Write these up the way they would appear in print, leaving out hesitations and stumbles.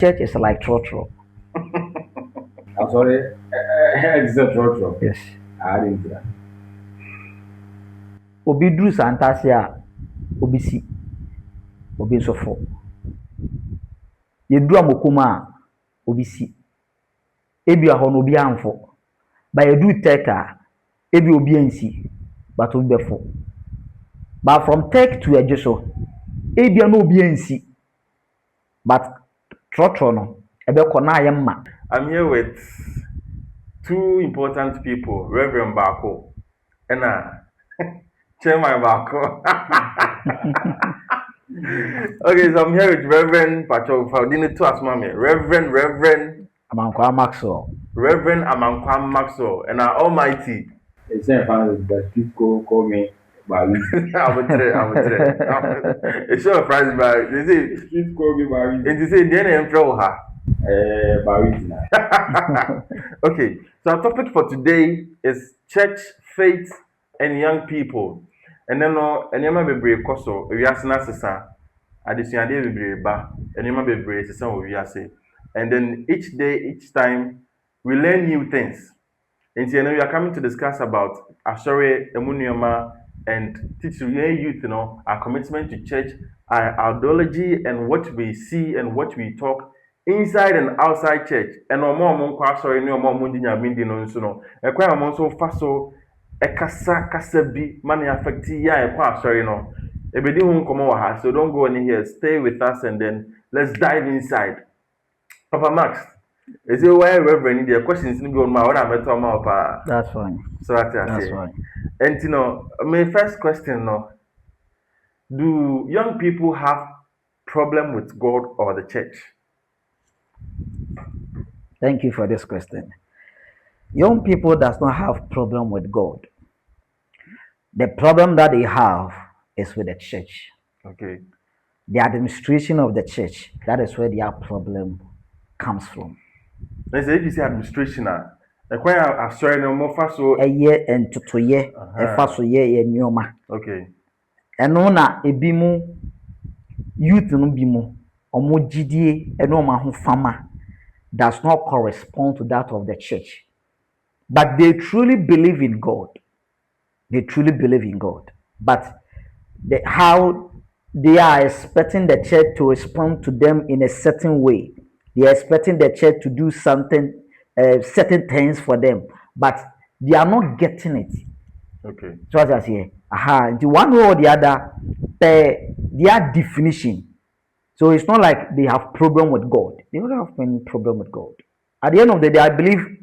Church is like trotro. I'm sorry, it's a trotro. Yes. I didn't do that. Obi duru santase a obi si, obi nso fo. Yɛduru amokom a obi si. Ebi hɔ no obi amfo. Ba yɛduru tek a ebi obi ansi, but obi bɛfo. But from tek to edwo so, ebi na obi ansi, but trotro no ɛbɛkɔ na ayɛ mma. I'm here with two important people, Reverend Bako and Chairman Bako. Okay, so I'm here with Reverend Pacho Faudini to ask mommy. Reverend Amankwa Maxwell. Reverend Amankwa Maxwell and our Almighty. It's a fan that people call me Barry. I would tell. It's sure prize by they say People call me Barry. and they say then emperor her. Barry. Okay, so our topic for today is church, faith, and young people. And then and you might be so we are sena additional bebree ba nneɛma bebree sesa wɔ wiase, and then each day each time we learn new things. And you know we are coming to discuss about asɔre emu nneɛma and teach young youth, you know, our commitment to church, our ideology, and what we see and what we talk inside and outside church. And ɔmo nkɔ asɔre ne ɔmo di nyame di no nso no ɛkwan ɔmo nso fa so ɛkasa kasa bi ma ne affect ya ɛkɔ asɔre no. Ebedi hu nkɔmɔ wɔ ha, so don't go anywhere. Stay with us and then let's dive inside. Papa Max, is it why Reverend the questions in my what I'm talking about? That's fine. So that's fine. And you know, my first question, no, do young people have problem with God or the church? Thank you for this question. Young people does not have problem with God. The problem that they have is with the church. Okay. The administration of the church. That is where their problem comes from. Let's say if you say administration, ɛkwan a asɔre no mo fa so. Ɛyɛ ntotoyɛ, ɛfa so yɛ nneɛma. Okay. Ɛno na ebi mu youth no bi mu ɔmo gyidie ɛne ɔmo ahofama does not correspond to that of the church. But they truly believe in God. They truly believe in God. But how they are expecting the church to respond to them in a certain way. They are expecting the church to do something, certain things for them, but they are not getting it. Okay. So as I say, the one way or the other, their definition. So it's not like they have problem with God. They don't have any problem with God. At the end of the day, I believe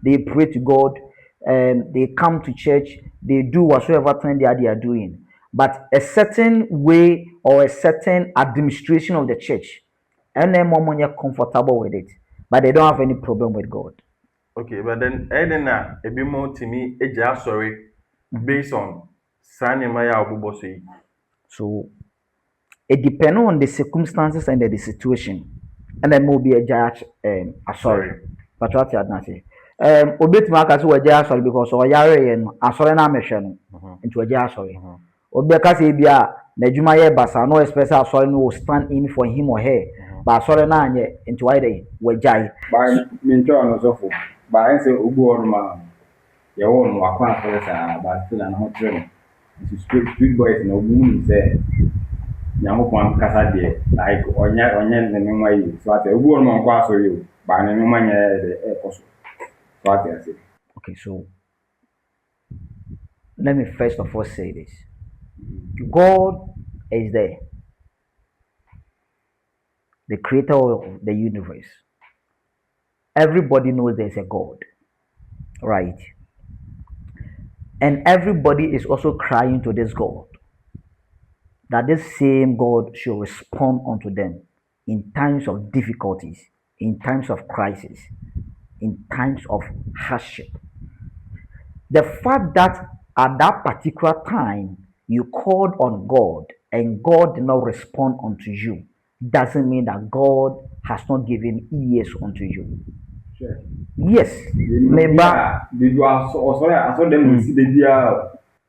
they pray to God, they come to church, they do whatsoever thing they are doing. But a certain way or a certain administration of the church, and then more comfortable with it. But they don't have any problem with God. Okay, but then Edena a bit more to me, sorry, based on Sani Maya Obubosi. So it depends on the circumstances and the situation. And then will be a judge sorry. But what you had say. Obit Marcus were sorry because or yare and assorry na mission into a jar sorry. Obeka say bia Najuma basa no special sorry no stand in for him or her. But sorry na into either we jai. By Minton also. By I say Ubu or man. Your own Wakwan for us, but still an hot train. It's street boys in Obu say. Nyankopɔn kasa deɛ like ɔnyɛ ne nneɛma yi so ate obi wɔ no nkɔ asɔre yi ba ne nneɛma nyɛ de ɛkɔ so ate ase. Okay, so let me first of all say this. God is there, the creator of the universe. Everybody knows there's a God, right? And everybody is also crying to this God, that this same God should respond unto them in times of difficulties, in times of crisis, in times of hardship. The fact that at that particular time you called on God and God did not respond unto you doesn't mean that God has not given ears unto you. Sure. Yes.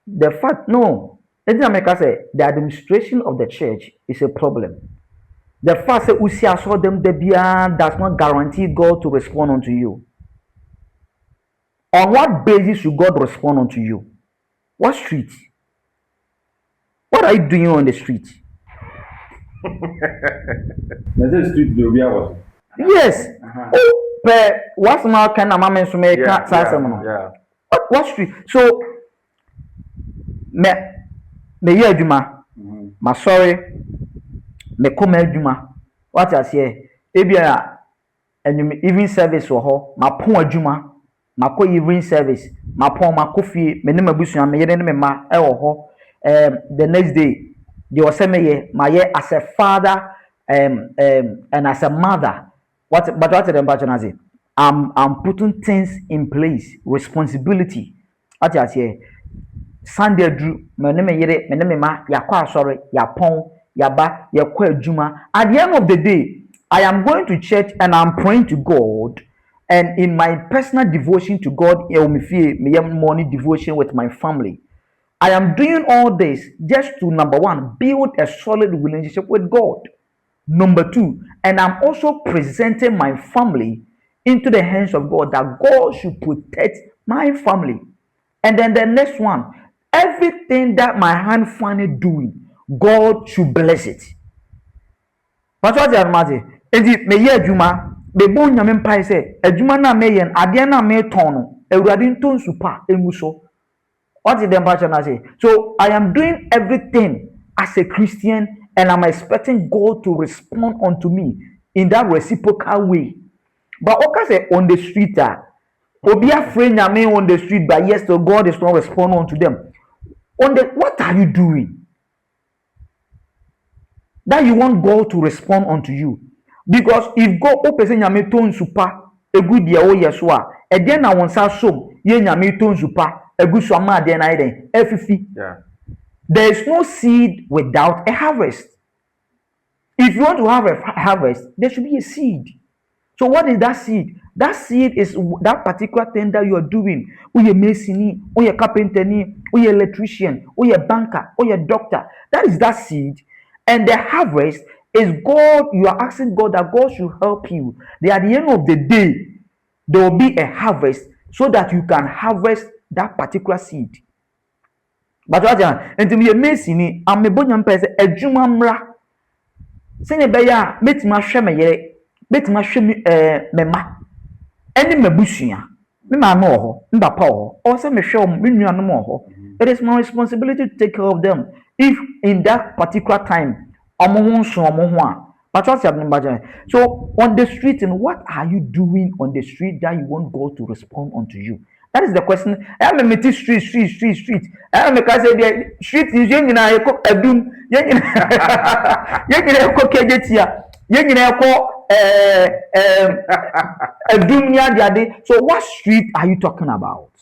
The fact, no. The administration of the church is a problem. The fact that Usia saw them debia does not guarantee God to respond unto you. On what basis should God respond unto you? What street? What are you doing on the street? The street do be our. Yes. Oh, but what's my kind of mama so make Yeah. what street? So me ye adwuma. Ma sorry. Me come adwuma. What I say? Ebia evening service wo ho, ma pon adwuma. Ma ko evening service, ma pon ma kofi, me ne mabusua me yere ne me ma e wo ho. The next day, they were saying my as a father and as a mother. What them I'm putting things in place, responsibility. What I say, Sunday drew me ne me yere me ne me ma yakwa sorry ya pon yaba yakwa adwuma. At the end of the day, I am going to church and I'm praying to God. And in my personal devotion to God, me morning devotion with my family. I am doing all this just to number one, build a solid relationship with God. Number two, and I'm also presenting my family into the hands of God that God should protect my family. And then the next one, everything that my hand find doing, God should bless it. But what you imagine? Edi me ye adwuma, be bon nyame mpai se, adwuma na me yen, ade na me ton no, ewurade nton supa emu so. What did the pastor say? So I am doing everything as a Christian and I'm expecting God to respond unto me in that reciprocal way. But okay, on the street, be afraid on the street, but yes, so God is not responding unto them. What are you doing? That you want God to respond unto you. Because if God opens nyame ton super, a good dia o yeswa, and then I want so ye nyame ton super. Yeah. There is no seed without a harvest. If you want to have a harvest, there should be a seed. So what is that seed? That seed is that particular thing that you are doing. Or you're mason, or you're carpenter, or you're electrician, or you're banker, or you're doctor. That is that seed. And the harvest is God. You are asking God that God should help you. At the end of the day, there will be a harvest so that you can harvest that particular seed. But what and to me amazing, I'm a bonum person, a jumamra. Sing a bear, met my shemme, met my shemme, mema, and in my bushia. Mima more, mba power, or some show me no more. It is my responsibility to take care of them. If in that particular time, I'm on one. But what's happening? So on the street, and what are you doing on the street that you want God to respond unto you? That is the question. I am a street. I am a street is young and I cook a doom. Young and I cook a jetia. Young and I call a doom yard. So, what street are you talking about?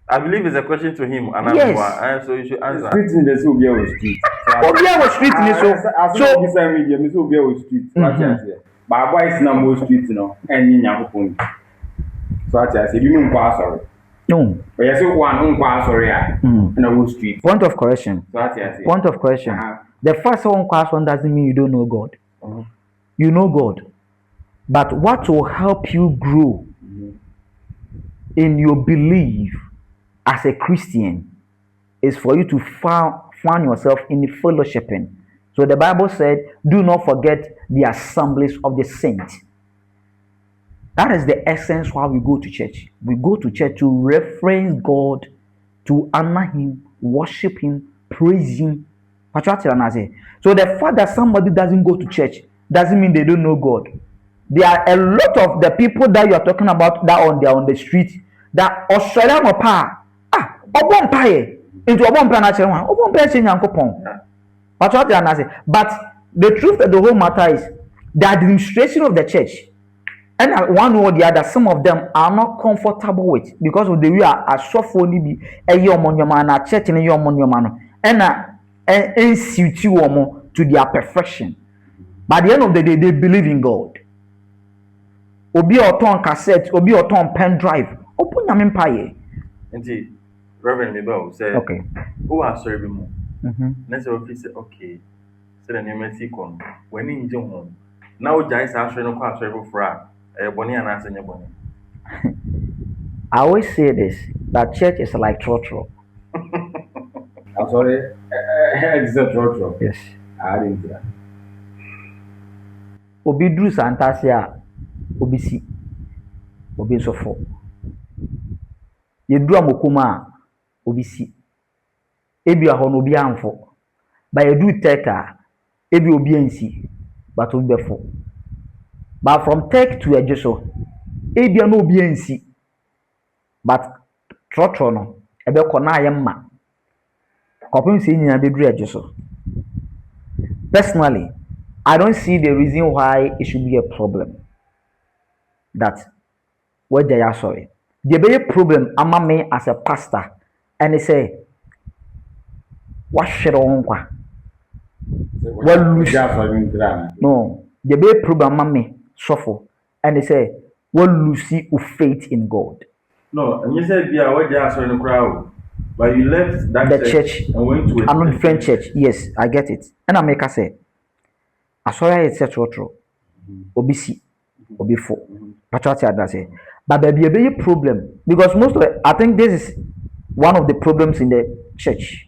I believe it's a question to him. And yes. So you should answer. Street in the Subia street. Obia street in so this time media, Miss Subia street. But I buy some more streets, and in your so I say, you know, sorry. No. But yes, one sorry, and a street. Point of correction. So I say, point of correction. The first one doesn't mean you don't know God. You know God. But what will help you grow in your belief as a Christian is for you to find yourself in fellowshipping. So the Bible said, do not forget the assemblies of the saints. That is the essence why we go to church. We go to church to reference God, to honor Him, worship Him, praise Him. So the fact that somebody doesn't go to church doesn't mean they don't know God. There are a lot of the people that you are talking about that on the street that Australia mo pa obon paye into obon pa na chere wan obon pa che nyankopon. But the truth of the whole matter is the administration of the church. And one or the other, some of them are not comfortable with because of the way a suffer only be a yomonyoman, a church in a yomonyoman, and suit you to their perfection. By the end of the day, they believe in God. Obi oton cassette, obi oton pen drive, open your empire. Indeed, Reverend Mabel said, okay, who are serving more? Let's say, okay, sɛ na nneɛma si kɔ no w'ani ngye ho na wogyae saa asɔre no kɔ asɔre foforɔ a ɛyɛ bɔne anaasɛ nyɛ bɔne. I always say this, that church is like trotro. I'm sorry, it's a trotro. Yes. I didn't do that. Obi duru santase a obi si obi nso fo. Yeduru amokoma a obi si. Ebi a hɔ no obi amfo. Ba yeduru tek a ebi obi ansi but obi bɛfo. But from tek to Ejiso, ebi a no obi ansi but trotro no ebe kɔ na ayɛ mma. Kɔpem sɛ nyina bɛduru Ejiso. Personally, I don't see the reason why it should be a problem that what they are sorry. The big problem ama me as a pastor and they say what should on kwa no the big problem ama me suffer and they say what lose of faith in God. No, and you said yeah, what they are sorry in the crowd, but you left that the church and went to a different church. Yes, I get it. And I make a say asɔre ayɛ sɛ trotro obi si obi fo patriotic adase but baby a problem because most of it, I think this is one of the problems in the church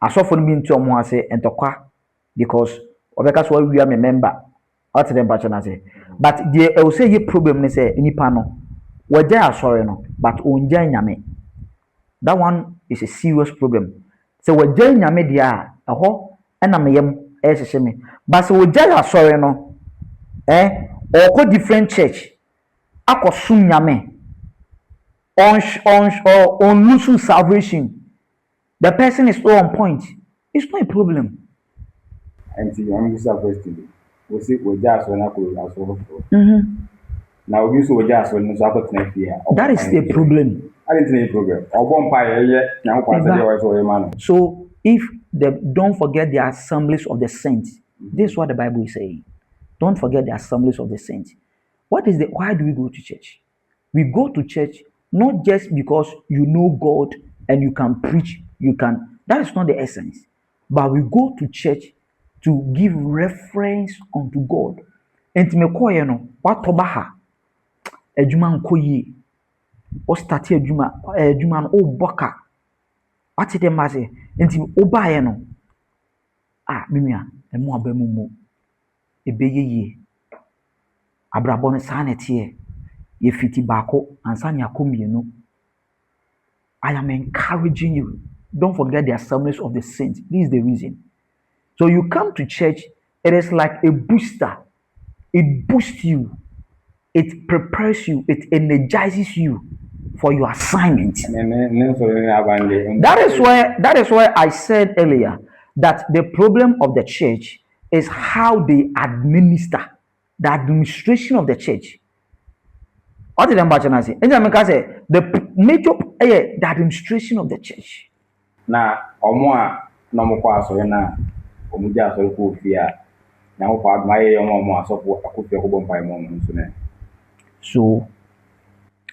asɔfo no bi nti ɔmo ase ntɔkwa because ɔbɛka so we are a member ɔte dem patriotic ase but the I will say ye problem ne sɛ nipa no wɔgya asɔre no but ɔngya nyame. That one is a serious problem. So wɔgya nyame deɛ a ɛhɔ ɛna meyam ɛhyehyɛ me. But so wɔgya asɔre no ɔkɔ different church akɔsom nyame on lose salvation. The person is still on point. It's not a problem. And see, I'm just a question. We see we just wanna go as well. Now we use we just wanna so next year. That is the problem. I didn't see a problem. So if they don't forget the assemblies of the saints, this is what the Bible is saying. Don't forget the assemblies of the saints. Why do we go to church? We go to church not just because you know God and you can preach, that is not the essence. But we go to church to give reference unto God. And me ko ye no, what tobaha? Ejuma nko yi. O start ejuma no o boka. What it dem say? Enti o ba ye no. Menua, emu abamu mu. Ebe ye. Abrabɔ no saa na ɛteɛ yɛfiti baako ansa ne akɔ mmienu. I am encouraging you, don't forget the assemblies of the saints. This is the reason. So you come to church, it is like a booster. It boosts you, it prepares you, it energizes you for your assignment. That is why I said earlier that the problem of the church is how they administer. The administration of the church. What did I say? The major the administration of the church. Na omo no mo kwa so na omo ja so ko fia na ho pa ma ye omo asofo akofia ko bompa mo nso na. So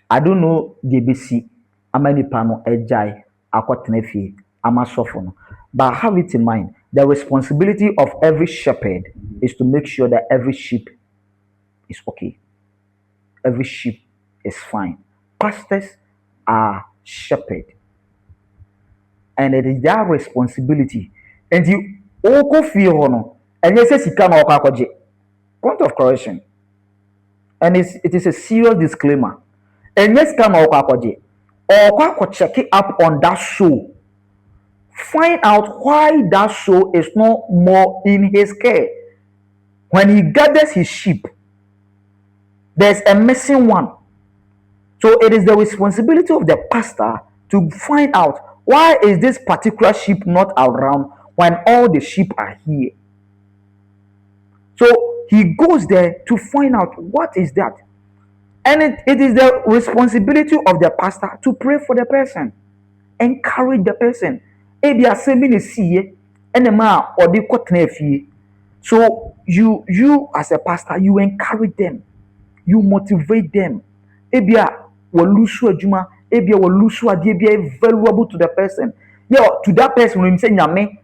I don't know the BC amani pano ejai akotena fie amasofo no, but have it in mind the responsibility of every shepherd is to make sure that every sheep is okay. Every sheep is fine. Pastors are shepherd. And it is their responsibility. And you oko fie hono. And you say sika na okwakoje. Point of correction. And it is a serious disclaimer. And yes, sika na okwakoje. Okwako check it up on that soul. Find out why that soul is not more in his care. When he gathers his sheep, there's a missing one. So it is the responsibility of the pastor to find out why is this particular sheep not around when all the sheep are here. So he goes there to find out what is that. And it is the responsibility of the pastor to pray for the person. Encourage the person. So you as a pastor, you encourage them. You motivate them. Ebia walusu adwuma, ebia walusu ade ebia valuable to the person. Yeah, to that person when you say nyame